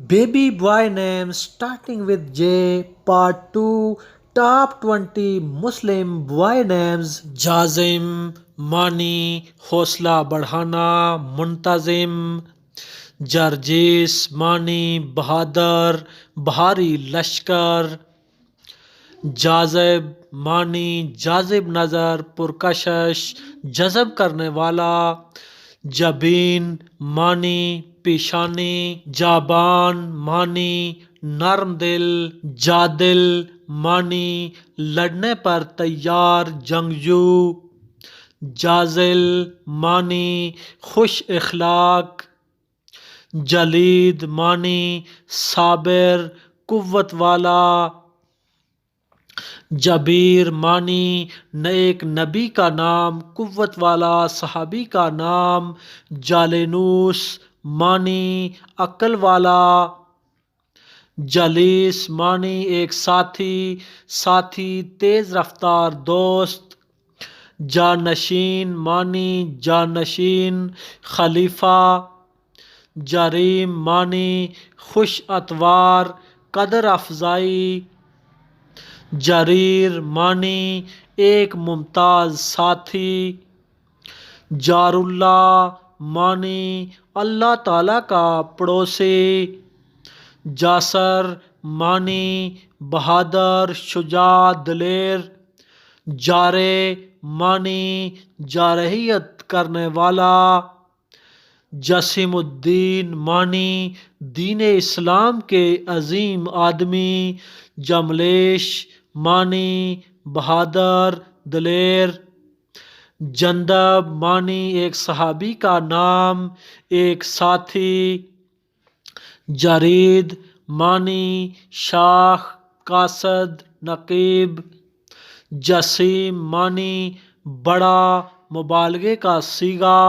Baby boy names starting with J. Part 2. Top 20 Muslim boy names. Jazim, Mani, Hosla Badhana, Muntazim. Jarjis, Mani, Bahadur, Bahari Lashkar. جاذب معنی جاذب نظر پرکشش جذب کرنے والا. جبین معنی پیشانی. جابان معنی نرم دل. جادل معنی لڑنے پر تیار جنگجو. جازل معنی خوش اخلاق. جلید معنی صابر قوت والا. جبیر معنی ایک نبی کا نام قوت والا صحابی کا نام. جالینوس معنی عقل والا. جلیس معنی ایک ساتھی تیز رفتار دوست. جانشین معنی جانشین خلیفہ. جریم معنی خوش اتوار قدر افزائی. جریر معنی ایک ممتاز ساتھی. جار اللہ معنی اللہ تعالیٰ کا پڑوسی. جاسر معنی بہادر شجاع دلیر. جارے معنی جارحیت کرنے والا. جسیم الدین معنی دین اسلام کے عظیم آدمی. جملیش معنی بہادر دلیر. جندب معنی ایک صحابی کا نام ایک ساتھی. جرید معنی شاخ قاصد نقیب. جسیم معنی بڑا مبالغے کا صیغہ.